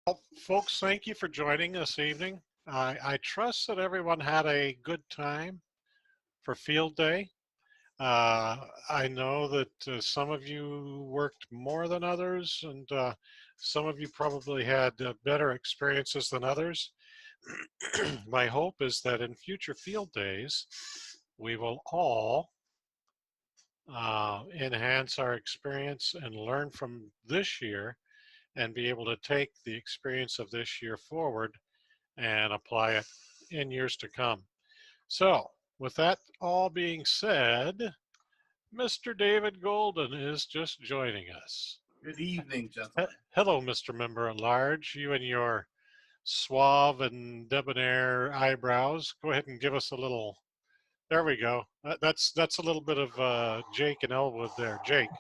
Well, folks, thank you for joining this evening. I trust that everyone had a good time for field day. I know that some of you worked more than others, and some of you probably had better experiences than others. My hope is that in future field days, we will all enhance our experience and learn from this year and be able to take the experience of this year forward and apply it in years to come. So, with that all being said, Mr. David Golden is just joining us. Good evening, gentlemen. Hello, Mr. Member at Large. You and your suave and debonair eyebrows. Go ahead and give us a little. There we go. That's a little bit of Jake and Elwood there. Jake,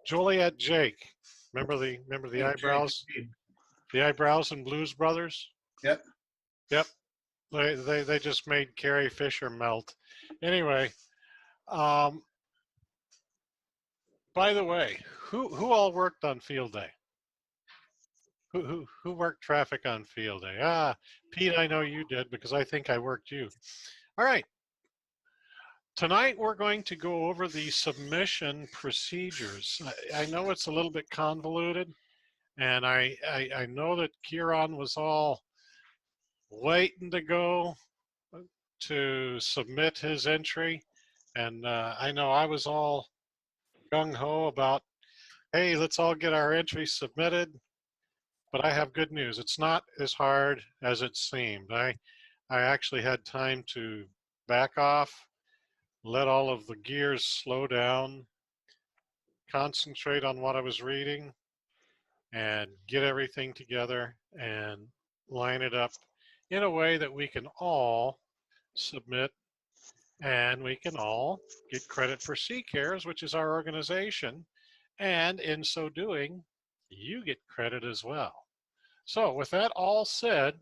Joliet Jake. Remember the eyebrows? Jake. The eyebrows and Blues Brothers. Yep. Yep. They just made Carrie Fisher melt. Anyway, by the way, who all worked on field day? Who worked traffic on field day? Pete, I know you did because I think I worked you. All right. Tonight we're going to go over the submission procedures. I know it's a little bit convoluted, and I know that Kieran was all waiting to go to submit his entry, and I know I was all gung-ho about, hey, let's all get our entry submitted. But I have good news. It's not as hard as it seemed. I actually had time to back off, let all of the gears slow down, concentrate on what I was reading, and get everything together and line it up in a way that we can all submit and we can all get credit for CCARES, which is our organization. And in so doing, you get credit as well. So with that all said,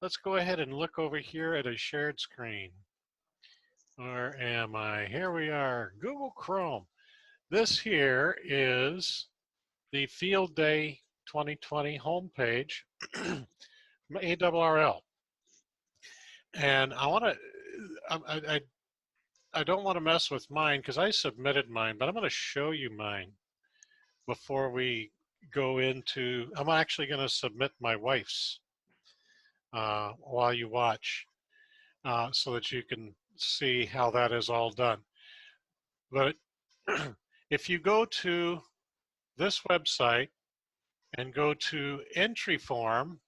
let's go ahead and look over here at a shared screen. Where am I? Here we are, Google Chrome. This here is the Field Day 2020 homepage, ARRL. And I don't want to mess with mine because I submitted mine, but I'm going to show you mine before we go into, I'm actually going to submit my wife's while you watch so that you can see how that is all done. But if you go to this website and go to entry form,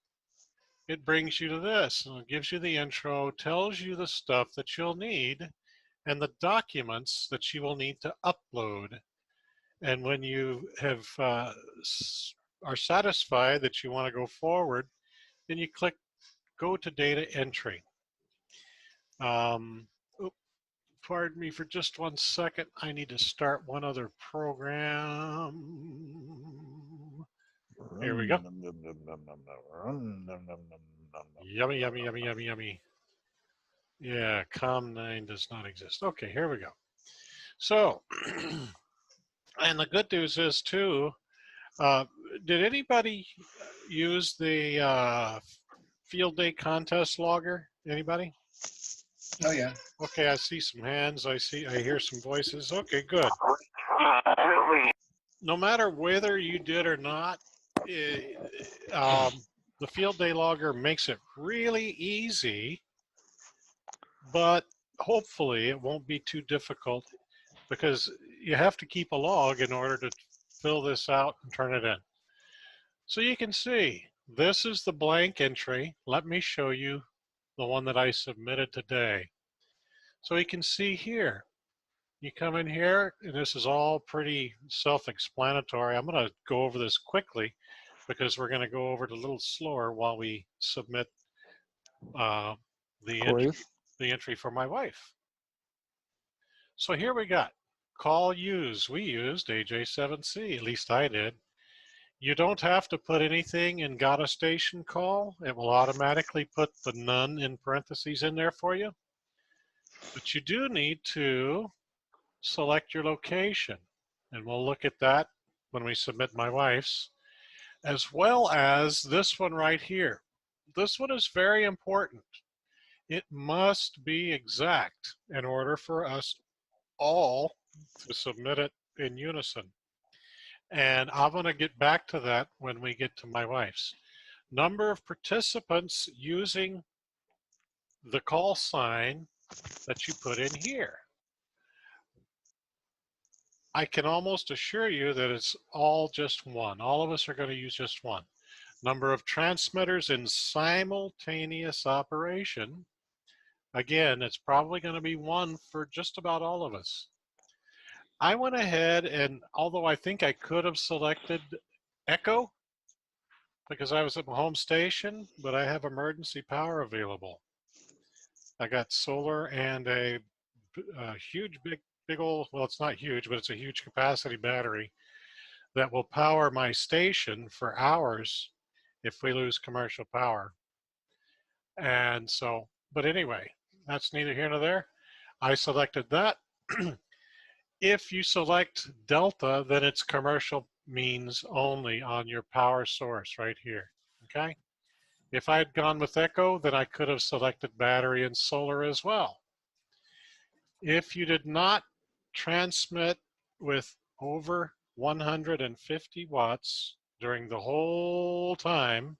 it brings you to this, and it gives you the intro, tells you the stuff that you'll need and the documents that you will need to upload. And when you have are satisfied that you want to go forward, then you click go to data entry. Pardon me for just 1 second. I need to start one other program. Here we go. Yummy, yummy, yummy, yummy, yummy. Yeah, COM9 does not exist. Okay, here we go. So, and the good news is too, did anybody use the field day contest logger? Anybody? Oh yeah. Okay, I see some hands. I hear some voices. Okay, good. No matter whether you did or not, the field day logger makes it really easy, but hopefully it won't be too difficult because you have to keep a log in order to fill this out and turn it in. So you can see, this is the blank entry. Let me show you the one that I submitted today. So you can see here, you come in here, and this is all pretty self-explanatory. I'm going to go over this quickly because we're going to go over it a little slower while we submit the entry for my wife. So here we got call use. We used AJ7C, at least I did. You don't have to put anything in got a station call. It will automatically put the none in parentheses in there for you. But you do need to select your location. And we'll look at that when we submit my wife's. as well as this one right here. This one is very important. It must be exact in order for us all to submit it in unison. And I'm going to get back to that when we get to my wife's. Number of participants using the call sign that you put in here. I can almost assure you that it's all just one. All of us are going to use just one. Number of transmitters in simultaneous operation. Again, it's probably going to be one for just about all of us. I went ahead and, although I think I could have selected Echo because I was at my home station, but I have emergency power available. I got solar and a huge, big old, well, it's not huge, but it's a huge capacity battery that will power my station for hours if we lose commercial power. And so, but anyway, that's neither here nor there. I selected that. If you select Delta, then it's commercial means only on your power source right here, okay? If I had gone with Echo, then I could have selected battery and solar as well. If you did not transmit with over 150 watts during the whole time,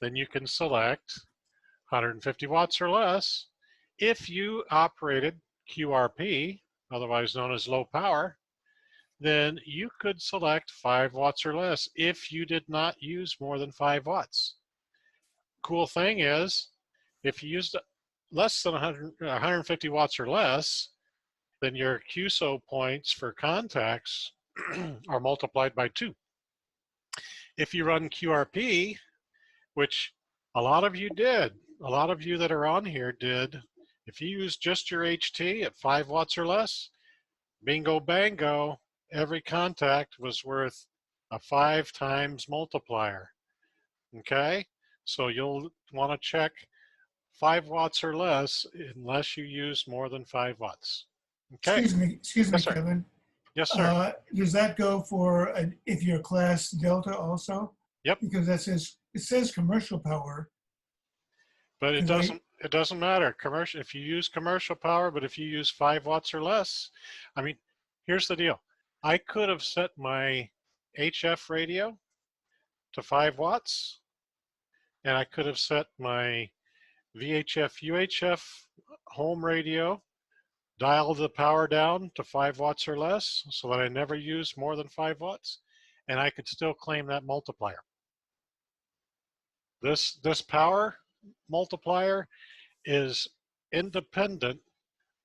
then you can select 150 watts or less. If you operated QRP, otherwise known as low power, then you could select 5 watts or less if you did not use more than 5 watts. Cool thing is, if you used less than 150 watts or less, then your QSO points for contacts are multiplied by 2. If you run QRP, which a lot of you did, a lot of you that are on here did, if you use just your HT at 5 watts or less, bingo bango, every contact was worth a 5 times multiplier. Okay, so you'll want to check 5 watts or less unless you use more than 5 watts. Okay. Excuse me, Yes, sir. Kevin. Yes, sir. Does that go for if you're class Delta also? Yep. Because it says commercial power. But it doesn't matter. Commercial, if you use commercial power, but if you use 5 watts or less, I mean, here's the deal. I could have set my HF radio to 5 watts, and I could have set my VHF UHF home radio, dialed the power down to 5 watts or less so that I never use more than 5 watts, and I could still claim that multiplier. This power multiplier is independent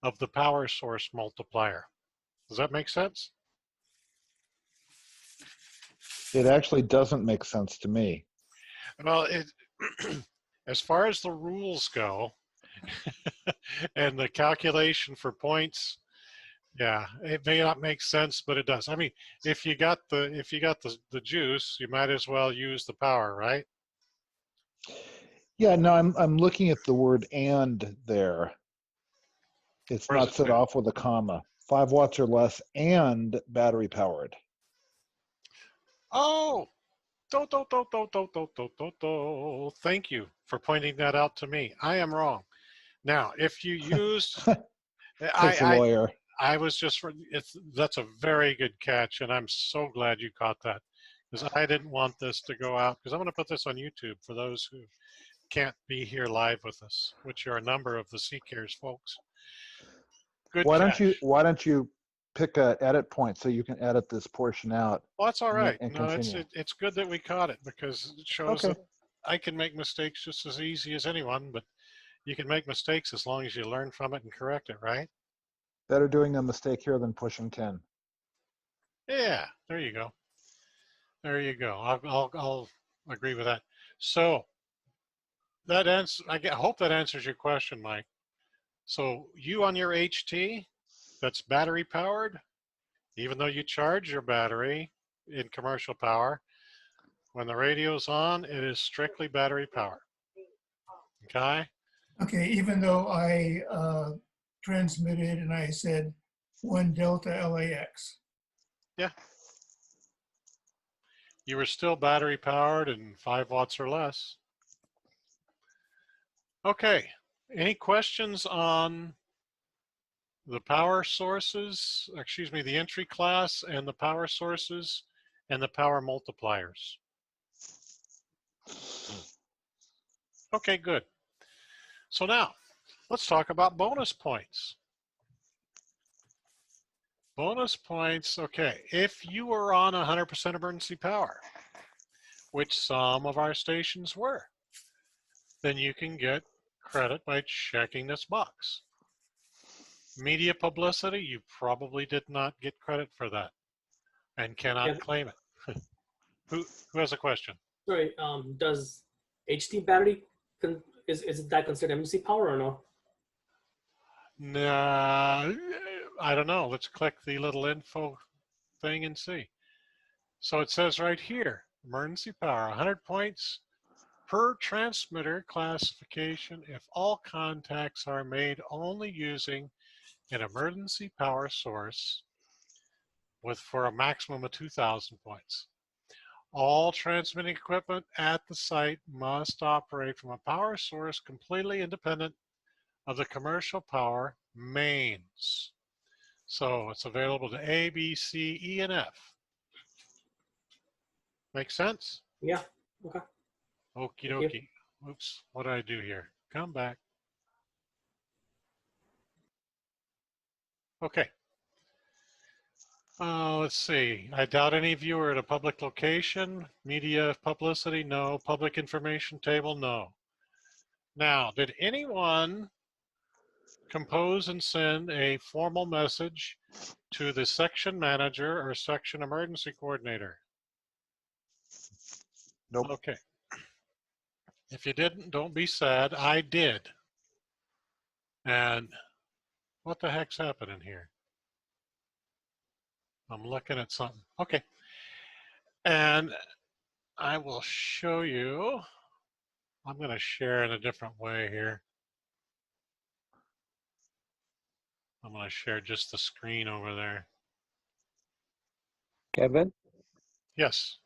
of the power source multiplier. Does that make sense? It actually doesn't make sense to me. Well, as far as the rules go and the calculation for points, yeah, it may not make sense, but it does. I mean, if you got the juice, you might as well use the power, right? Yeah, no, I'm looking at the word "and" there. It's Where does not it set say? off with a comma. 5 watts or less and battery powered. Oh, thank you for pointing that out to me. I am wrong. Now, if you used, Takes a lawyer. I was just, that's a very good catch, and I'm so glad you caught that, because I didn't want this to go out, because I'm going to put this on YouTube for those who can't be here live with us, which are a number of the CCARES folks. Good catch. Why don't you pick a edit point so you can edit this portion out? Well, that's all right. And No, continue. it's good that we caught it, because it shows Okay. that I can make mistakes just as easy as anyone, but you can make mistakes as long as you learn from it and correct it, right? Better doing a mistake here than pushing 10. Yeah, there you go. There you go. I'll agree with that. So that I hope that answers your question, Mike. So you on your HT, that's battery powered, even though you charge your battery in commercial power, when the radio's on, it is strictly battery power. Okay? Okay, even though I transmitted and I said 1 Delta LAX. Yeah. You were still battery powered and 5 watts or less. Okay, any questions on the power sources, excuse me, the entry class and the power sources and the power multipliers? Okay, good. So now, let's talk about bonus points. Bonus points, okay, if you were on 100% emergency power, which some of our stations were, then you can get credit by checking this box. Media publicity, you probably did not get credit for that and cannot Yeah. claim it. Who has a question? Sorry, does HD battery, is that considered emergency power or no? Nah, I don't know. Let's click the little info thing and see. So it says right here, emergency power, 100 points per transmitter classification if all contacts are made only using an emergency power source for a maximum of 2,000 points. All transmitting equipment at the site must operate from a power source completely independent of the commercial power mains. So it's available to A, B, C, E, and F. Make sense? Yeah. Okay. Okie Thank you. dokie. Oops, what did I do here? Come back. Okay. Let's see. I doubt any of you are at a public location. Media publicity, no. Public information table, no. Now, did anyone compose and send a formal message to the section manager or section emergency coordinator? Nope. Okay. If you didn't, don't be sad. I did. And what the heck's happening here? I'm looking at something. Okay. And I will show you. I'm going to share in a different way here. I'm going to share just the screen over there. Kevin, Yes.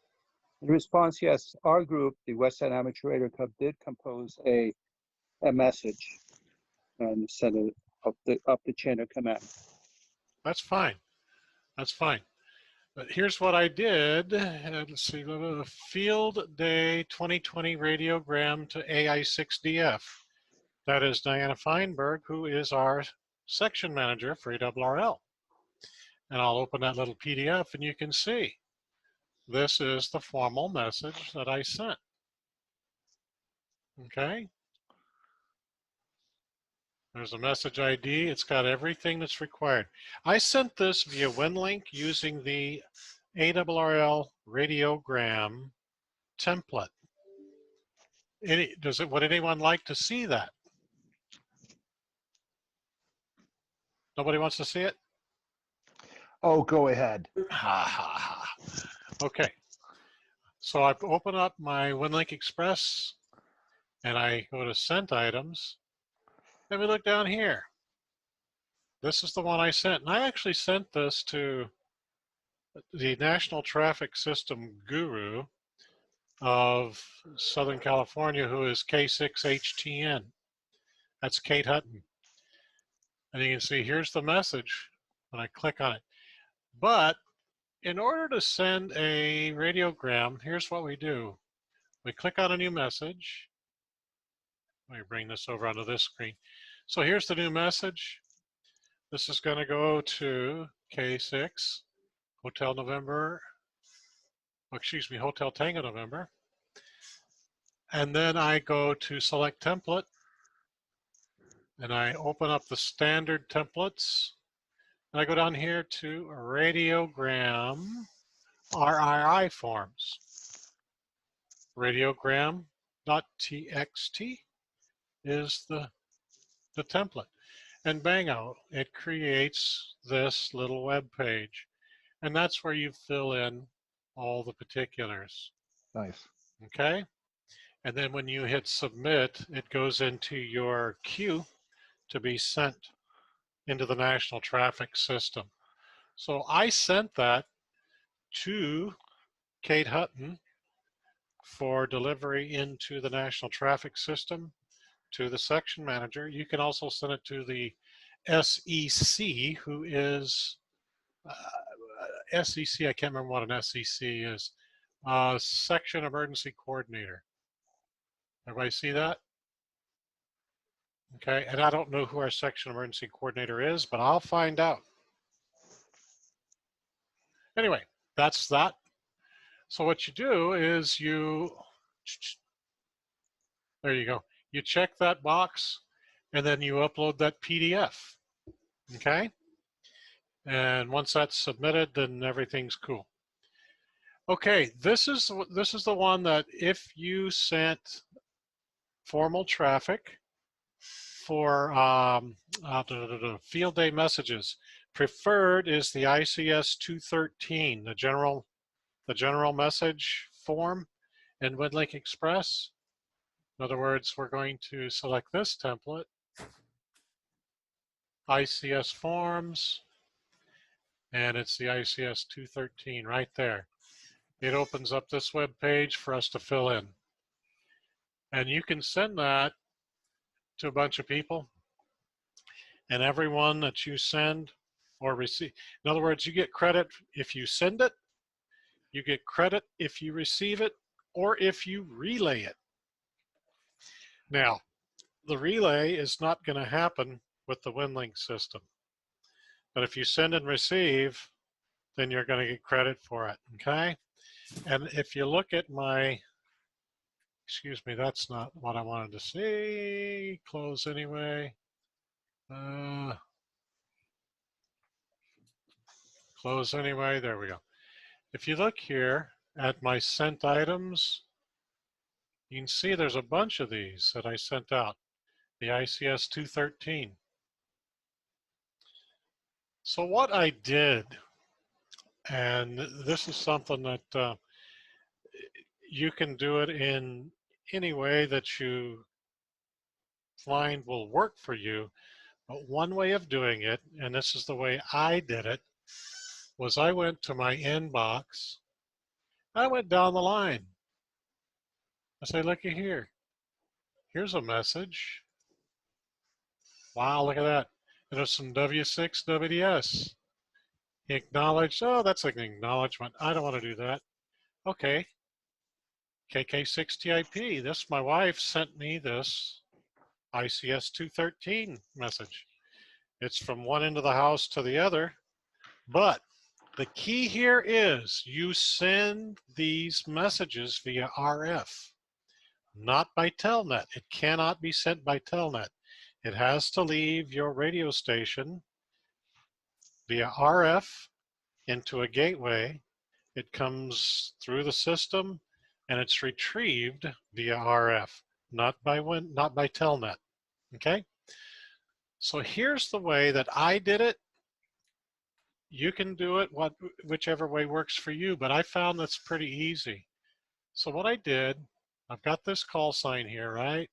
in response, yes, our group, the West Side Amateur Radio Club, did compose a message and send it up the chain of command. That's fine. That's fine. But here's what I did. Let's see, Field Day 2020 radiogram to AI6DF. That is Diana Feinberg, who is our section manager for ARRL. And I'll open that little PDF and you can see this is the formal message that I sent. Okay. There's a message ID. It's got everything that's required. I sent this via WinLink using the ARRL radiogram template. Would anyone like to see that? Nobody wants to see it? Oh, go ahead. Ha ha ha. Okay. So I open up my WinLink Express and I go to sent items. Let me look down here. This is the one I sent. And I actually sent this to the National Traffic System guru of Southern California, who is K6HTN. That's Kate Hutton. And you can see here's the message when I click on it. But in order to send a radiogram, here's what we do. We click on a new message. Let me bring this over onto this screen. So here's the new message. This is going to go to K6, Hotel November, excuse me, Hotel Tango November. And then I go to select template and I open up the standard templates. And I go down here to radiogram RII forms. Radiogram.txt is the template. And bang out, it creates this little web page. And that's where you fill in all the particulars. Nice. Okay? And then when you hit submit, it goes into your queue to be sent into the national traffic system. So I sent that to Kate Hutton for delivery into the national traffic system to the section manager. You can also send it to the SEC, who is SEC. I can't remember what an SEC is. Section Emergency Coordinator. Everybody see that? Okay, and I don't know who our section emergency coordinator is, but I'll find out. Anyway, that's that. So what you do is there you go. You check that box and then you upload that PDF, okay? And once that's submitted, then everything's cool. Okay, this is the one that if you sent formal traffic for field day messages, preferred is the ICS 213, the general message form in WinLink Express. In other words, we're going to select this template, ICS forms, and it's the ICS 213 right there. It opens up this web page for us to fill in. And you can send that to a bunch of people, and everyone that you send or receive, in other words, you get credit if you send it, you get credit if you receive it, or if you relay it. Now, the relay is not going to happen with the WinLink system. But if you send and receive, then you're going to get credit for it, okay? And if you look at my, excuse me, that's not what I wanted to see. Close anyway. Close anyway, there we go. If you look here at my sent items, you can see there's a bunch of these that I sent out, the ICS 213. So what I did, and this is something that you can do it in any way that you find will work for you, but one way of doing it, and this is the way I did it, was I went to my inbox, I went down the line. I say, looky here, here's a message. Wow, look at that. And there's some W6 WDS. He acknowledged, oh, that's like an acknowledgement. I don't want to do that. Okay. KK6TIP, this, my wife sent me this ICS 213 message. It's from one end of the house to the other, but the key here is you send these messages via RF, not by Telnet. It cannot be sent by Telnet. It has to leave your radio station via RF into a gateway. It comes through the system and it's retrieved via RF, not by Telnet. Okay? So here's the way that I did it. You can do it whichever way works for you, but I found that's pretty easy. So what I did, I've got this call sign here, right?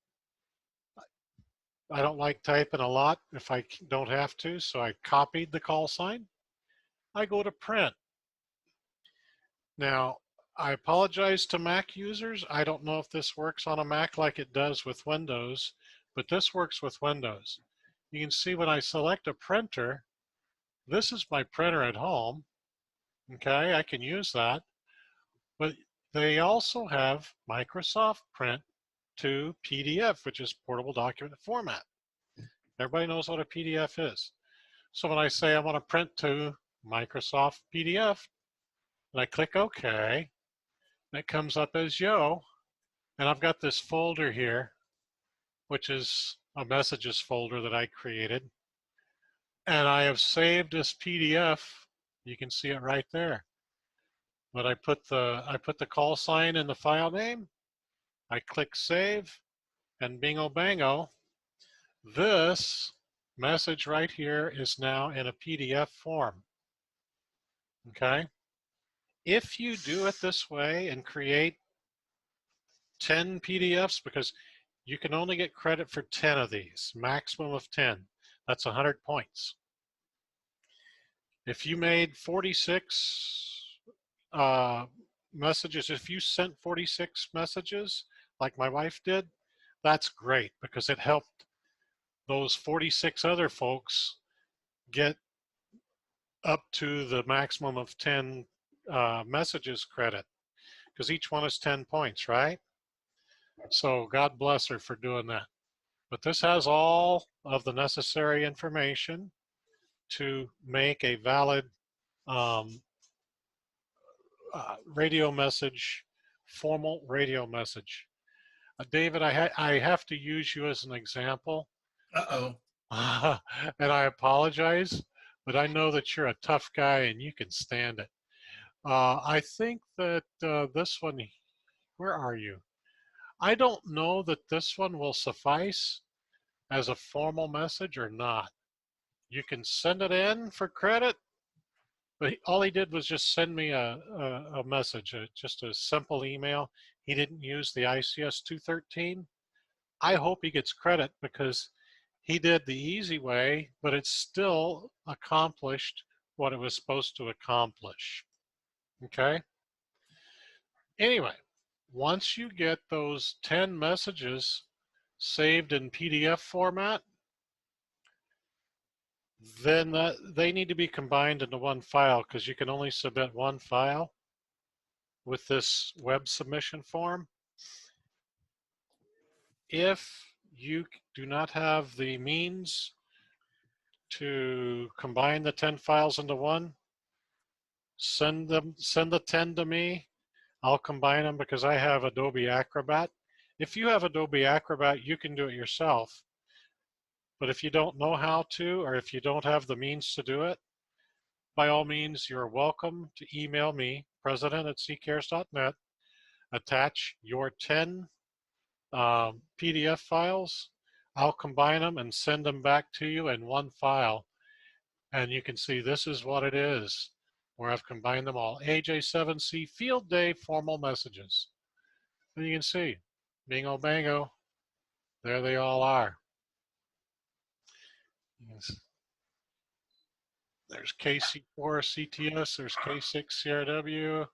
I don't like typing a lot if I don't have to, so I copied the call sign. I go to print. Now, I apologize to Mac users. I don't know if this works on a Mac like it does with Windows, but this works with Windows. You can see when I select a printer, this is my printer at home. Okay, I can use that. But they also have Microsoft Print to PDF, which is portable document format. Everybody knows what a PDF is. So when I say I want to print to Microsoft PDF, and I click OK, and it comes up as Yo, and I've got this folder here, which is a messages folder that I created. And I have saved this PDF. You can see it right there. But I put the call sign in the file name. I click save, and bingo bango, this message right here is now in a PDF form. Okay? If you do it this way and create 10 PDFs, because you can only get credit for 10 of these, maximum of 10. That's 100 points. If you made 46 messages, if you sent 46 messages like my wife did, that's great because it helped those 46 other folks get up to the maximum of 10 messages credit because each one is 10 points, right? So God bless her for doing that. But this has all of the necessary information to make a valid radio message, formal radio message. David, I have to use you as an example. Uh-oh. And I apologize, but I know that you're a tough guy and you can stand it. I think that this one, where are you? I don't know that this one will suffice as a formal message or not. You can send it in for credit, but all he did was just send me a message, just a simple email. He didn't use the ICS 213. I hope he gets credit because he did the easy way, but it still accomplished what it was supposed to accomplish. Okay? Anyway, once you get those 10 messages saved in PDF format, then they need to be combined into one file because you can only submit one file with this web submission form. If you do not have the means to combine the 10 files into one, send the 10 to me. I'll combine them because I have Adobe Acrobat. If you have Adobe Acrobat, you can do it yourself. But if you don't know how to, or if you don't have the means to do it, by all means, you're welcome to email me, president@ccares.net, attach your 10 PDF files. I'll combine them and send them back to you in one file. And you can see this is what it is, where I've combined them all. AJ7C Field Day formal messages. And you can see, bingo bango, there they all are. Yes. There's KC4 CTS, there's K6 CRW.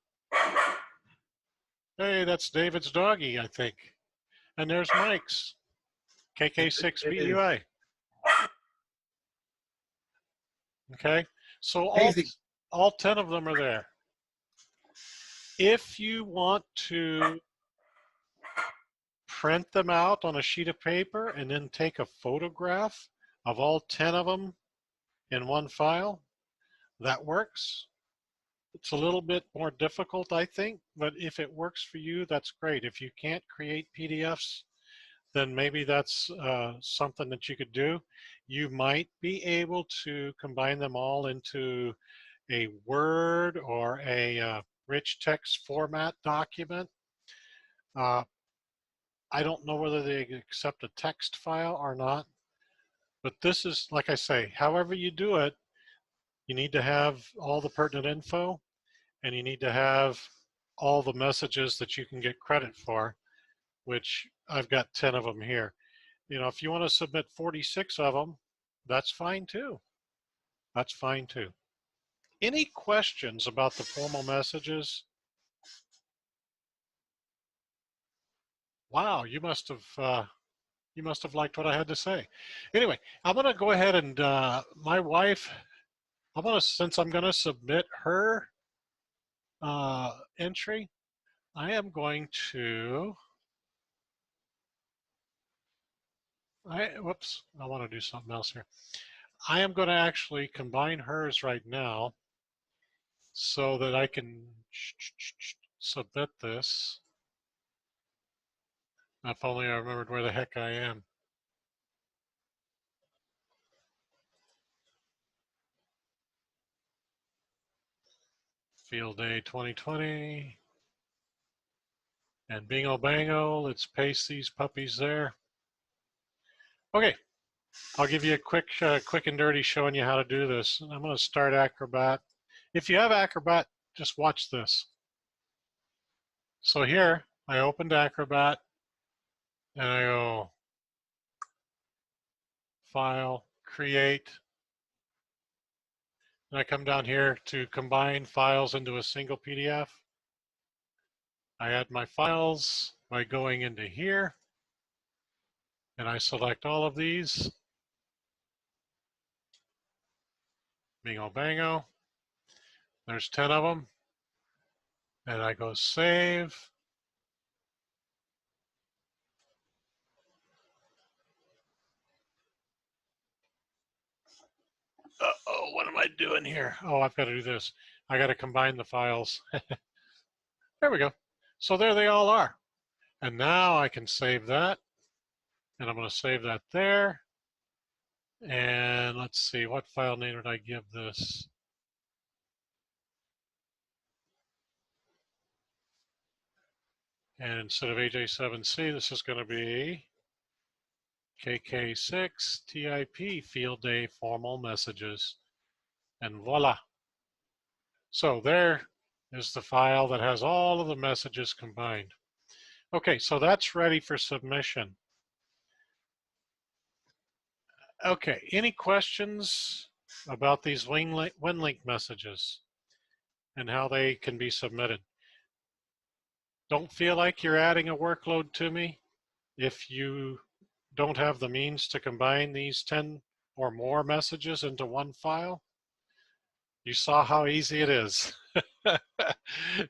Hey, that's David's doggy, I think. And there's Mike's, KK6 BUI. Okay, so all 10 of them are there. If you want to print them out on a sheet of paper and then take a photograph of all 10 of them in one file, that works. It's a little bit more difficult, I think, but if it works for you, that's great. If you can't create PDFs, then maybe that's something that you could do. You might be able to combine them all into a Word or a rich text format document. I don't know whether they accept a text file or not, but this is, like I say, however you do it, you need to have all the pertinent info and you need to have all the messages that you can get credit for, which I've got 10 of them here. You know, if you want to submit 46 of them, that's fine too. That's fine too. Any questions about the formal messages? Wow, you must have liked what I had to say. Anyway, I'm going to go ahead and my wife, since I'm going to submit her entry, I am going to, whoops, I want to do something else here. I am going to actually combine hers right now so that I can submit this. If only I remembered where the heck I am. Field Day 2020. And bingo bango, let's paste these puppies there. Okay, I'll give you a quick and dirty showing you how to do this. I'm going to start Acrobat. If you have Acrobat, just watch this. So here, I opened Acrobat and I go File, Create. And I come down here to combine files into a single PDF. I add my files by going into here, and I select all of these. Bingo bango. There's 10 of them. And I go save. Uh-oh, what am I doing here? Oh, I've got to do this. I got to combine the files. There we go. So there they all are. And now I can save that. And I'm going to save that there. And let's see, what file name did I give this? And instead of AJ7C, this is going to be KK6 TIP Field Day Formal Messages. And voila. So there is the file that has all of the messages combined. Okay, so that's ready for submission. Okay, any questions about these WinLink messages and how they can be submitted? Don't feel like you're adding a workload to me if you don't have the means to combine these 10 or more messages into one file. You saw how easy it is.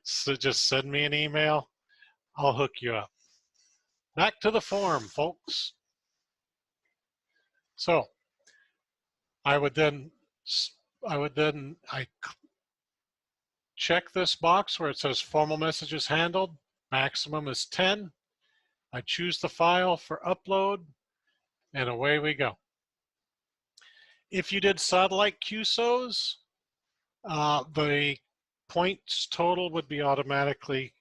So just send me an email. I'll hook you up. Back to the form, folks. So I would then check this box where it says formal messages handled. Maximum is 10. I choose the file for upload, and away we go. If you did satellite QSOs, the points total would be automatically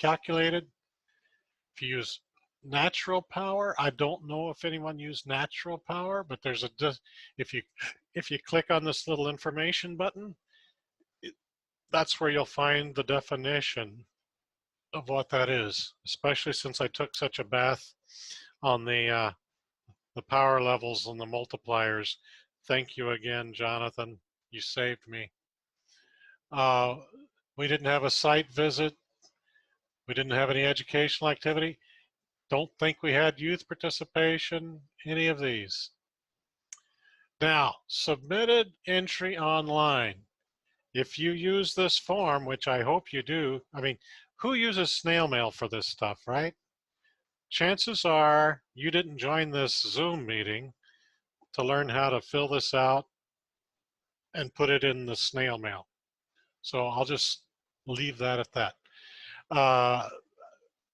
calculated. If you use natural power, I don't know if anyone used natural power, but there's a if you click on this little information button, that's where you'll find the definition of what that is. Especially since I took such a bath on the power levels and the multipliers. Thank you again, Jonathan. You saved me. We didn't have a site visit. We didn't have any educational activity. Don't think we had youth participation, any of these. Now, submitted entry online. If you use this form, which I hope you do, I mean, who uses snail mail for this stuff, right? Chances are you didn't join this Zoom meeting to learn how to fill this out and put it in the snail mail. So I'll just leave that at that.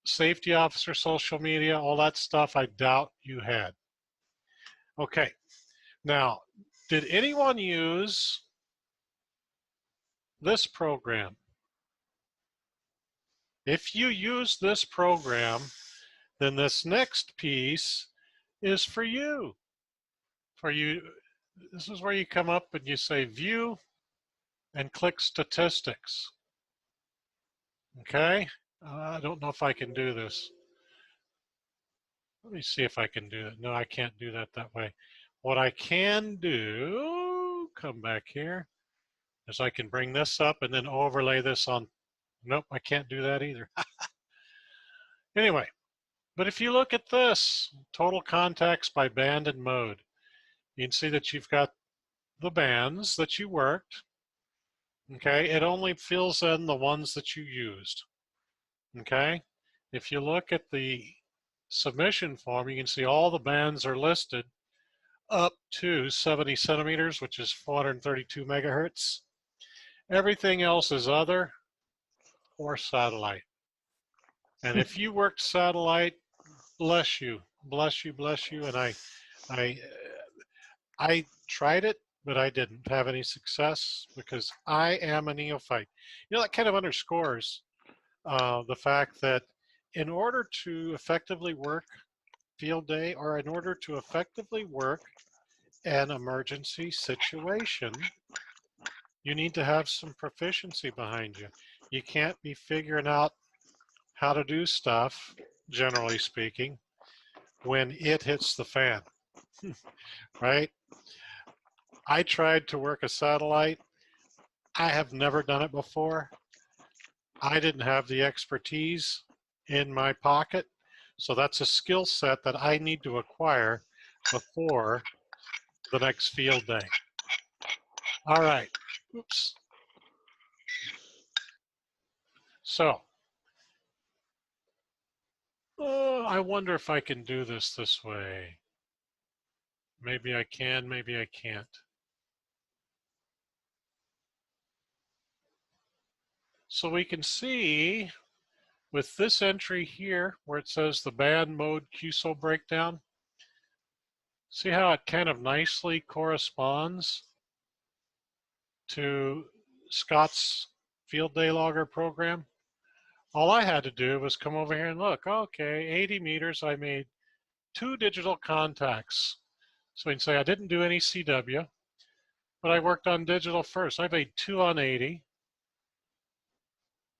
Safety officer, social media, all that stuff, I doubt you had. Okay, now, did anyone use this program? If you use this program, then this next piece is for you. This is where you come up and you say view and click statistics. Okay, I don't know if I can do this. Let me see if I can do it. No, I can't do that way. What I can do, come back here, is I can bring this up and then overlay this on. Nope, I can't do that either. Anyway, but if you look at this, total contacts by band and mode, you can see that you've got the bands that you worked. Okay, it only fills in the ones that you used. Okay, if you look at the submission form, you can see all the bands are listed up to 70 centimeters, which is 432 megahertz. Everything else is other or satellite. And if you worked satellite, bless you, bless you, bless you. And I tried it, but I didn't have any success because I am a neophyte. You know, that kind of underscores the fact that in order to effectively work field day or in order to effectively work an emergency situation, you need to have some proficiency behind you. You can't be figuring out how to do stuff, generally speaking, when it hits the fan, right? I tried to work a satellite. I have never done it before. I didn't have the expertise in my pocket. So that's a skill set that I need to acquire before the next field day. All right. Oops. So, I wonder if I can do this way. Maybe I can, maybe I can't. So we can see with this entry here where it says the band mode QSO breakdown, see how it kind of nicely corresponds to Scott's field day logger program? All I had to do was come over here and look. Okay, 80 meters, I made 2 digital contacts. So we can say I didn't do any CW, but I worked on digital first. I made 2 on 80.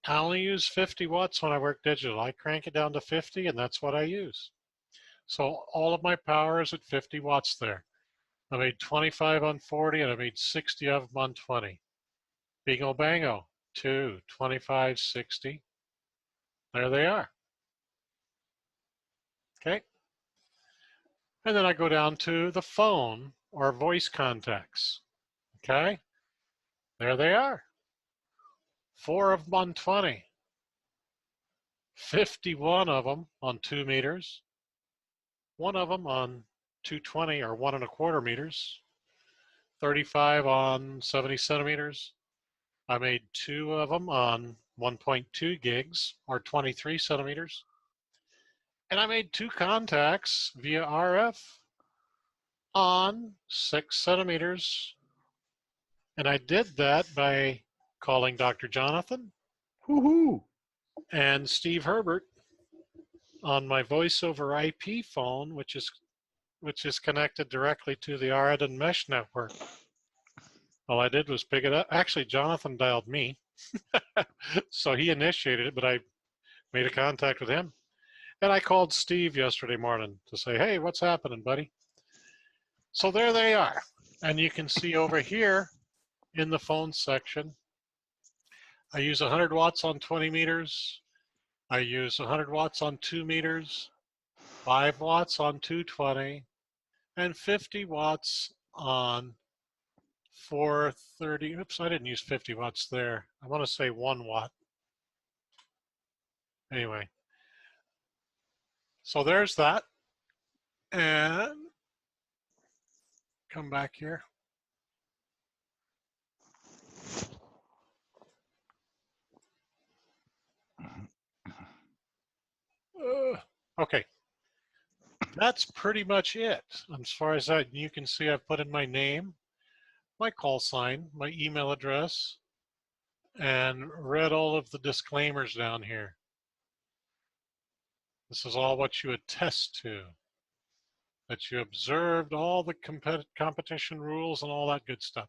I only use 50 watts when I work digital. I crank it down to 50 and that's what I use. So all of my power is at 50 watts there. I made 25 on 40 and I made 60 of them on 20. Bingo bango, 2, 25, 60. There they are. Okay. And then I go down to the phone or voice contacts. Okay. There they are. 4 of them on 20. 51 of them on 2 meters. 1 of them on 220 or 1¼ meters. 35 on 70 centimeters. I made 2 of them on 1.2 gigs or 23 centimeters. And I made 2 contacts via RF on 6 centimeters. And I did that by calling Dr. Jonathan Woohoo! and Steve Herbert on my voice over IP phone, which is connected directly to the Araden mesh network. All I did was pick it up. Actually, Jonathan dialed me. So he initiated it, but I made a contact with him. And I called Steve yesterday morning to say, hey, what's happening, buddy? So there they are. And you can see over here in the phone section, I use 100 watts on 20 meters. I use 100 watts on 2 meters, 5 watts on 220, and 50 watts on 430. Oops, I didn't use 50 watts there. I want to say 1 watt. Anyway, so there's that. And come back here. Okay, that's pretty much it. As far as that, you can see I've put in my name, my call sign, my email address, and read all of the disclaimers down here. This is all what you attest to, that you observed all the competition rules and all that good stuff.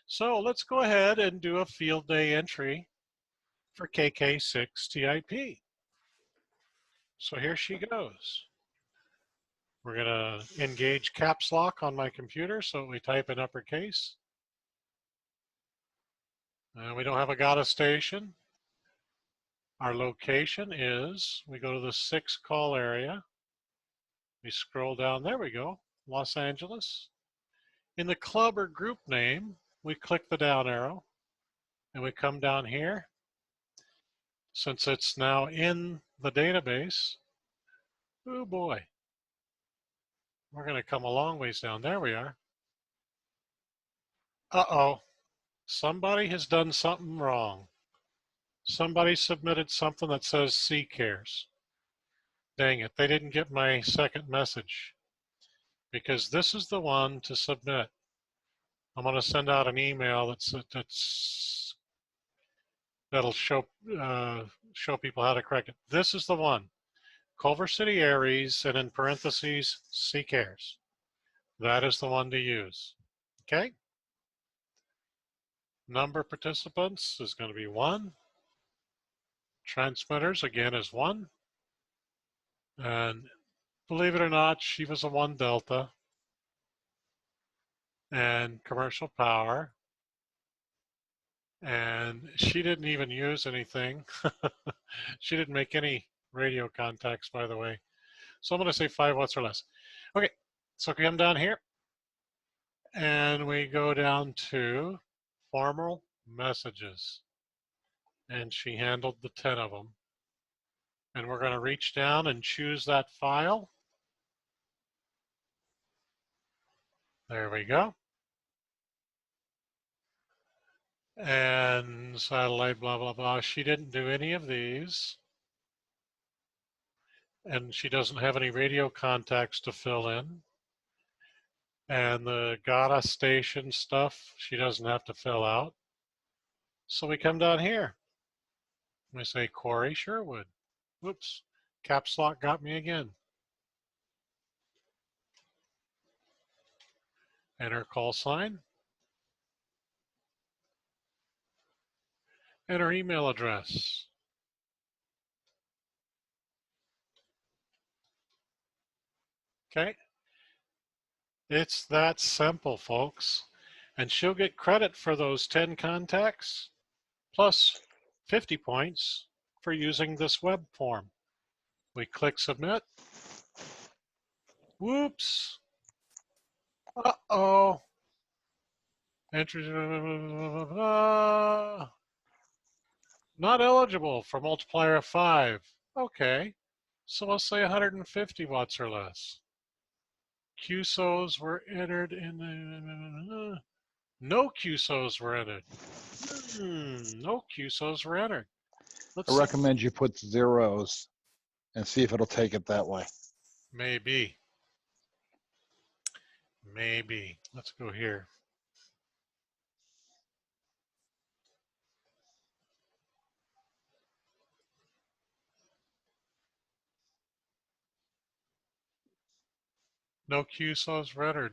So let's go ahead and do a field day entry for KK6 TIP. So here she goes. We're going to engage caps lock on my computer, so we type in uppercase. We don't have a GATA station. Our location is, we go to the 6 call area. We scroll down, there we go, Los Angeles. In the club or group name, we click the down arrow and we come down here. Since it's now in the database, oh boy, we're going to come a long ways down. There we are. Uh-oh, somebody has done something wrong. Somebody submitted something that says CCARES. Dang it, they didn't get my second message because this is the one to submit. I'm going to send out an email that'll show people how to correct it. This is the one, Culver City Aries, and in parentheses, CCARES. That is the one to use. Okay. Number of participants is going to be 1. Transmitters again is 1. And believe it or not, she was a 1 delta. And commercial power. And she didn't even use anything. She didn't make any radio contacts, by the way. So I'm going to say 5 watts or less. Okay, so we come down here and we go down to formal messages. And she handled the 10 of them. And we're going to reach down and choose that file. There we go. And satellite, blah, blah, blah. She didn't do any of these. And she doesn't have any radio contacts to fill in. And the GATA station stuff, she doesn't have to fill out. So we come down here. We say Corey Sherwood. Whoops, caps lock got me again. Enter call sign. Enter email address. Okay. It's that simple, folks. And she'll get credit for those 10 contacts plus 50 points for using this web form. We click submit. Whoops. Uh-oh. Entry. Not eligible for multiplier of 5. Okay. So let's say 150 watts or less. QSOs were entered in the... No QSOs were entered. No QSOs were entered. Let's I see. recommend you put zeros and see if it'll take it that way. Maybe. Maybe. Let's go here. No QSOs were entered.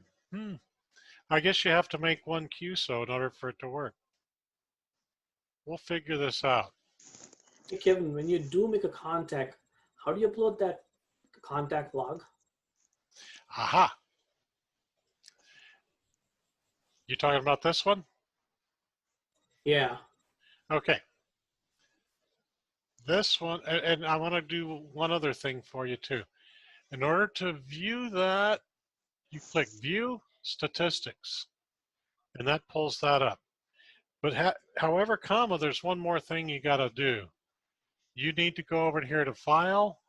I guess you have to make one QSO in order for it to work. We'll figure this out. Hey, Kevin, when you do make a contact, how do you upload that contact log? Aha. You talking about this one? Yeah. Okay. This one, and I want to do one other thing for you too. In order to view that, you click View Statistics, and that pulls that up. But however, comma, there's one more thing you got to do. You need to go over here to File,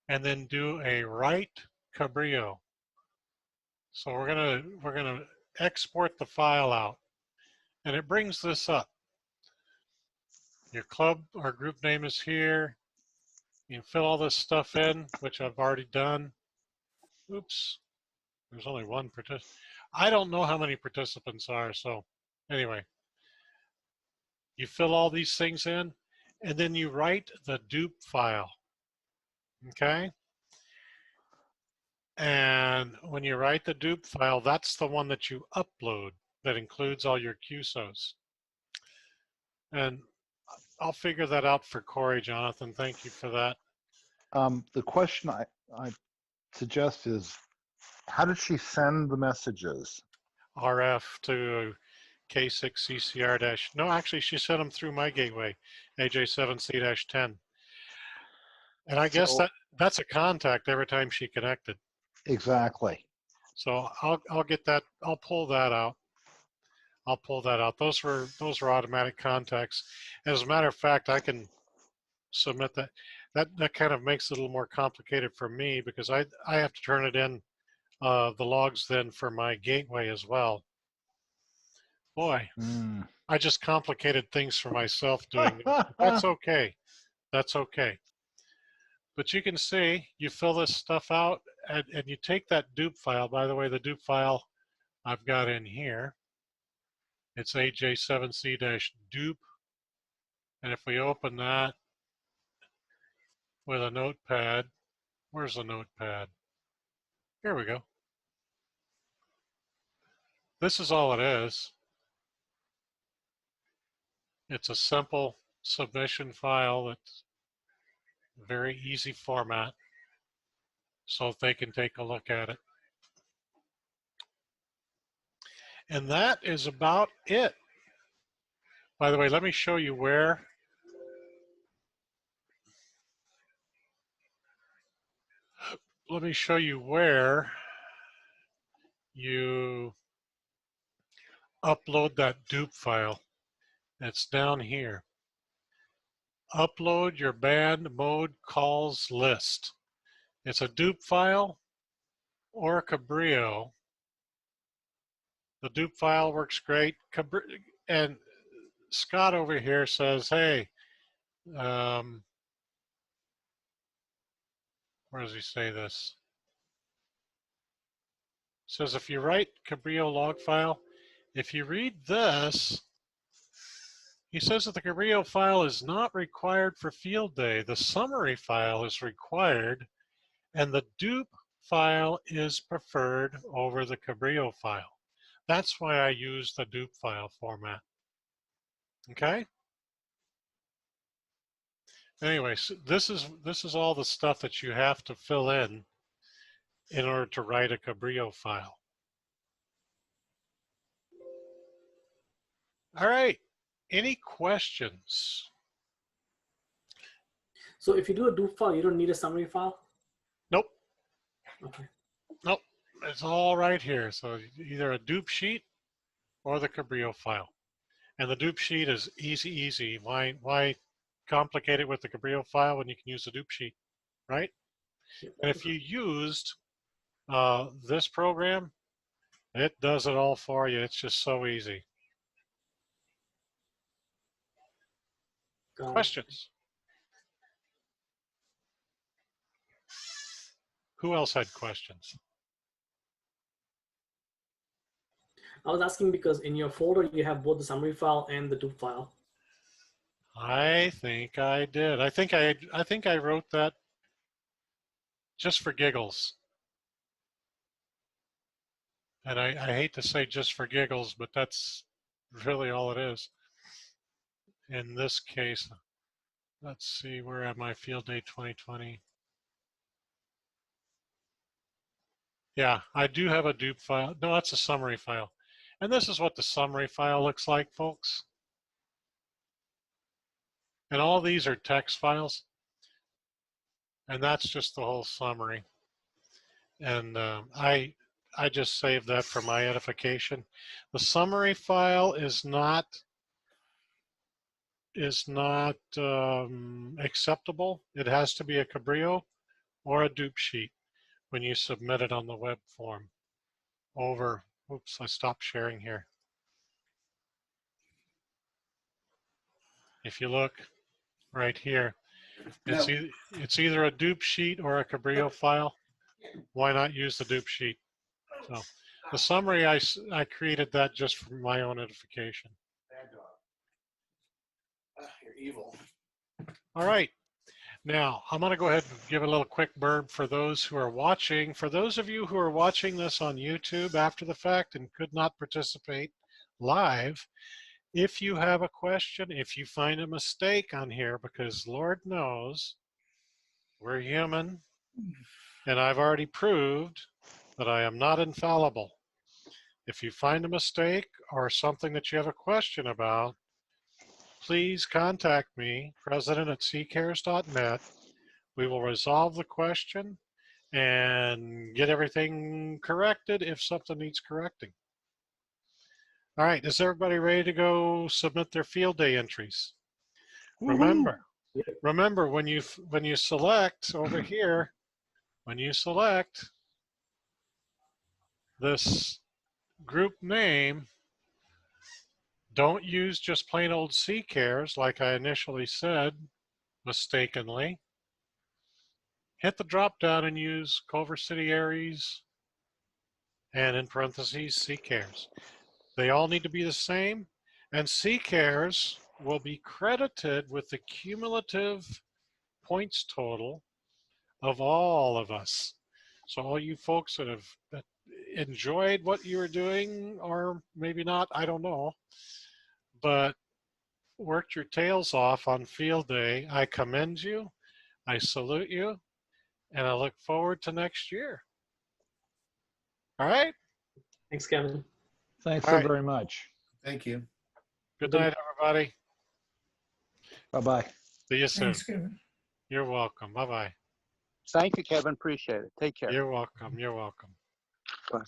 and then do a Write Cabrillo. So we're gonna export the file out, and it brings this up. Your club or group name is here. You fill all this stuff in, which I've already done. Oops, there's only one participant. I don't know how many participants are, so anyway. You fill all these things in, and then you write the dupe file, okay? And when you write the dupe file, that's the one that you upload that includes all your QSOs. And I'll figure that out for Corey, Jonathan. Thank you for that. The question I suggest is, how did she send the messages? RF to K6 CCR - no, actually she sent them through my gateway, AJ7C-10. And I guess So- that's a contact every time she connected. Exactly. So I'll get that, I'll pull that out. I'll pull that out. Those were automatic contacts. As a matter of fact, I can submit that. That kind of makes it a little more complicated for me because I have to turn it in the logs then for my gateway as well. Boy, I just complicated things for myself doing it. That's okay. That's okay. But you can see, you fill this stuff out and you take that dupe file. By the way, the dupe file I've got in here. It's AJ7C-dupe. And if we open that with a notepad, where's the notepad? Here we go. This is all it is. It's a simple submission file that's very easy format so they can take a look at it. And that is about it. By the way, let me show you where. Let me show you where you upload that dupe file. It's down here. Upload your band mode calls list. It's a dupe file or a Cabrillo. The dupe file works great. And Scott over here says, hey, where does he say this? Says if you write Cabrillo log file, if you read this, he says that the Cabrillo file is not required for field day. The summary file is required, and the dupe file is preferred over the Cabrillo file. That's why I use the dupe file format. Okay? Anyways, this is all the stuff that you have to fill in order to write a Cabrillo file. All right. Any questions? So if you do a dupe file, you don't need a summary file? Nope. Okay. Nope. It's all right here. So either a dupe sheet or the Cabrillo file. And the dupe sheet is easy. Why complicate it with the Cabrillo file when you can use the dupe sheet, right? And if you used this program, it does it all for you. It's just so easy. Got it. Questions? Who else had questions? I was asking because in your folder, you have both the summary file and the dupe file. I think I did. I think I wrote that just for giggles. And I hate to say just for giggles, but that's really all it is. In this case, let's see, where am I? Field Day 2020. Yeah, I do have a dupe file. No, that's a summary file. And this is what the summary file looks like, folks. And all these are text files. And that's just the whole summary. And I just saved that for my edification. The summary file is not acceptable. It has to be a Cabrillo or a dupe sheet when you submit it on the web form. Oops, I stopped sharing here. If you look right here, it's either a dupe sheet or a Cabrillo file. Why not use the dupe sheet? So the summary, I created that just for my own edification. You're evil. All right. Now, I'm going to go ahead and give a little quick blurb for those who are watching. For those of you who are watching this on YouTube after the fact and could not participate live, if you have a question, if you find a mistake on here, because Lord knows we're human, and I've already proved that I am not infallible. If you find a mistake or something that you have a question about, please contact me, president@ccares.net. We will resolve the question and get everything corrected if something needs correcting. All right, is everybody ready to go submit their field day entries? Remember, when you select over here, when you select this group name, don't use just plain old CCARES like I initially said mistakenly. Hit the drop down and use Culver City Aries and in parentheses CCARES. They all need to be the same, and CCARES will be credited with the cumulative points total of all of us. So all you folks that have enjoyed what you were doing, or maybe not, I don't know, but worked your tails off on field day, I commend you, I salute you, and I look forward to next year. All right? Thanks, Kevin. Thanks All so right. very much. Thank you. Good night, everybody. Bye-bye. See you soon. Thanks, Kevin. You're welcome. Bye-bye. Thank you, Kevin. Appreciate it. Take care. You're welcome. You're welcome. Bye.